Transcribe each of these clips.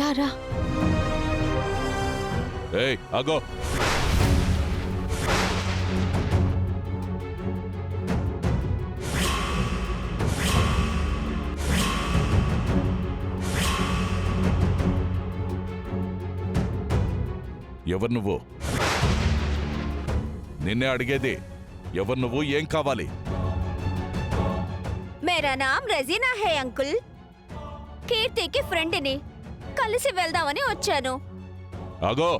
రా రా. ఏయ్ ఆగో. ఎవరు నువ్వు? నిన్నే అడిగేది. ఎవరు నువ్వు? ఏం కావాలి? మేరా నామ్ రజీనా హే అంకుల్. కీర్తికి ఫ్రెండ్ని, కలిసి వెళ్దామని వచ్చాను. ఆగో.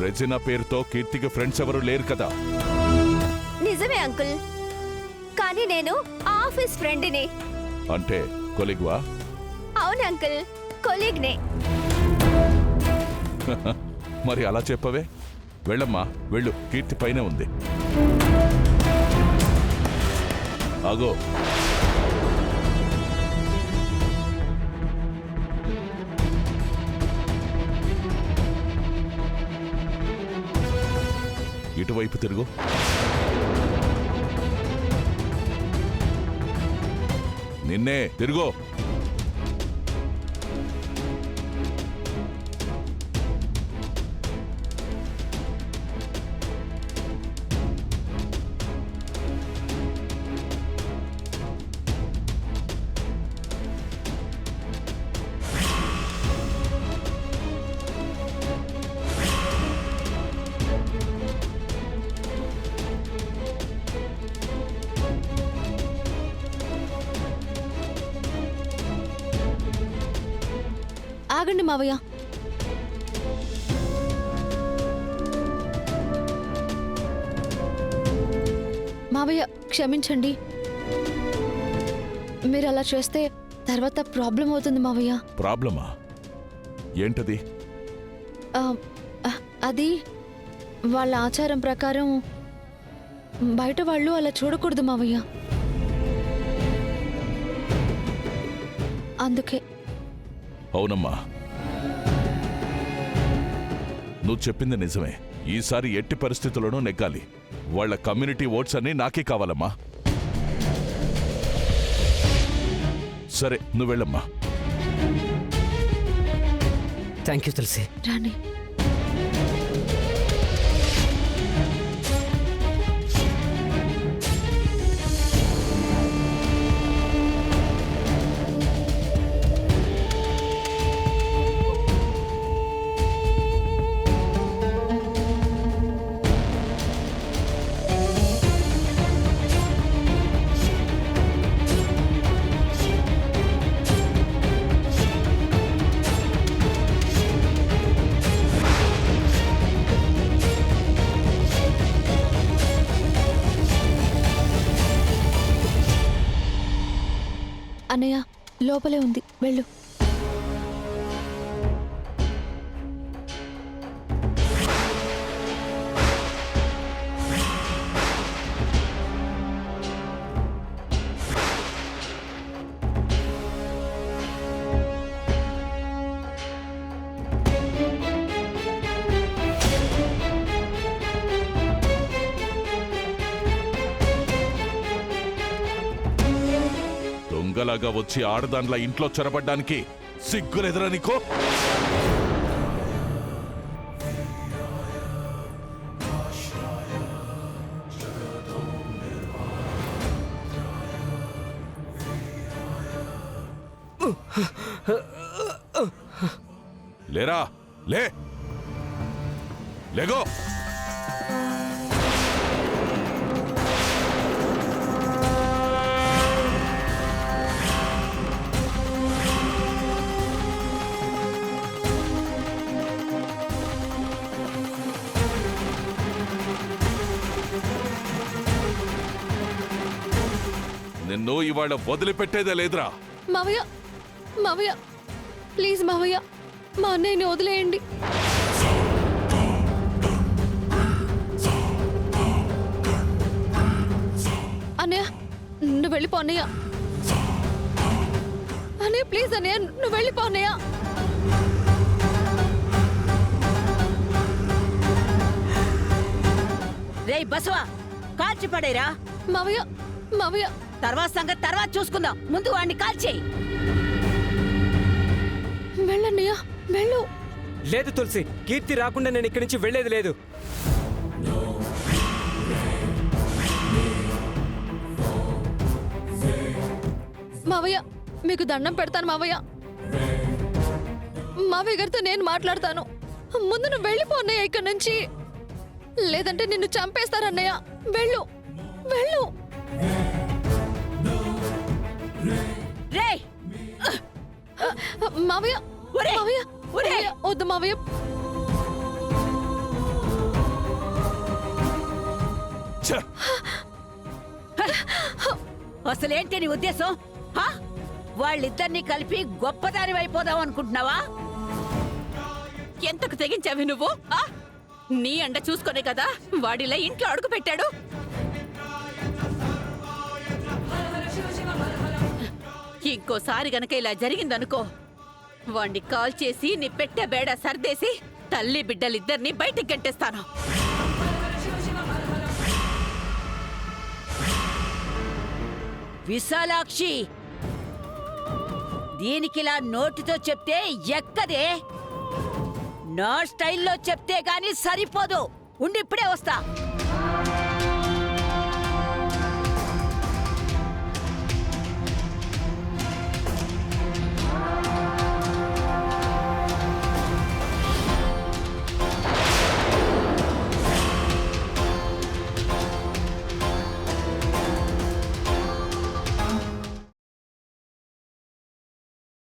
రెజినా పేరుతో కీర్తికి ఫ్రెండ్స్ ఎవరు లేరు కదా? నిజమే అంకుల్, కానీ నేను ఆఫీస్ ఫ్రెండ్ని. అంటే కొలిగ్వా? అవును అంకుల్, కొలీగ్నే. మరి అలా చెప్పవే. వెళ్ళమ్మా వెళ్ళు, కీర్తి పైనే ఉంది. ఆగో. ఇటువైపు తిరుగు. నిన్నే తిరుగు. ఆగండి మావయ్య. మావయ్య క్షమించండి. మీరు అలా చేస్తే తర్వాత ప్రాబ్లం అవుతుంది మావయ్య. ప్రాబ్లమా? ఏంటది? అది వాళ్ళ ఆచారం ప్రకారం బయట వాళ్ళు అలా చూడకూడదు మావయ్య. అందుకే. అవునమ్మా, నువ్వు చెప్పింది నిజమే. ఈసారి ఎట్టి పరిస్థితుల్లోనూ నెగ్గాలి. వాళ్ళ కమ్యూనిటీ ఓట్స్ అన్ని నాకే కావాలమ్మా. సరే నువ్వు వెళ్ళమ్మా. థ్యాంక్ యూ తులసి. రాణి. అన్నయ్య లోపలే ఉంది, వెళ్ళు. దొంగలాగా వచ్చి ఆడదాండ్ల ఇంట్లో చొరబడ్డానికి సిగ్గులేదురా నీకో? లేరా, లేగో. నిన్ను ఇవాళ వదిలిపెట్టేదే లేదురా. మావయ్య, మావయ్య ప్లీజ్ మావయ్య, మా అన్నయ్యని వదిలేయండి. అన్నయ్య నువ్వు వెళ్ళిపో అన్నయ్య. అన్నయ్య ప్లీజ్ అన్నయ్య, నువ్వు వెళ్ళిపో అన్నయ్య. రేయ్ బసవా, కాల్చి పడేరా. మావయ్య మావయ్య తర్వాత సంగతి తర్వాత చూసుకుందాం, ముందు వాడిని కాల్చేయి. వెళ్ళన్నయ్య వెళ్ళు. లేదు తులసి, కీర్తి రాకుండా నేను ఇక్కడి నుంచి వెళ్ళేది లేదు. మావయ్య మీకు దండం పెడతాను మావయ్య. మావయ్య గారితో నేను మాట్లాడతాను. ముందు నువ్వు వెళ్ళిపో అన్నయ్య ఇక్కడి నుంచి, లేదంటే నిన్ను చంపేస్తారన్నయ్య. వెళ్ళు వెళ్ళు. రేయ్, మావయ్య ఒరేయ్, మావయ్య ఒరేయ్. మావయ్య, వద్దు మావయ్య. ఛ! అసలేంటి నీ ఉద్దేశం? హా? వాళ్ళిద్దరినీ కలిపి గొప్పదాని అయిపోదాం అనుకుంటున్నావా? ఎంతకు తెగించావి నువ్వు? ఆ? నీ అండ చూసుకునే కదా వాడిలా ఇంట్లో అడుగు పెట్టాడు. ఇంకోసారి గనక ఇలా జరిగిందనుకో, వాణ్ణి కాల్ చేసి నీ పెట్టే బేడ సర్దేసి తల్లి బిడ్డలిద్దరినీ బయటికి గంటేస్తాను. విశాలాక్షి, దీనికిలా నోటితో చెప్తే ఎక్కదే. నా స్టైల్లో చెప్తే గాని సరిపోదు. ఉండి ఇప్పుడే వస్తా.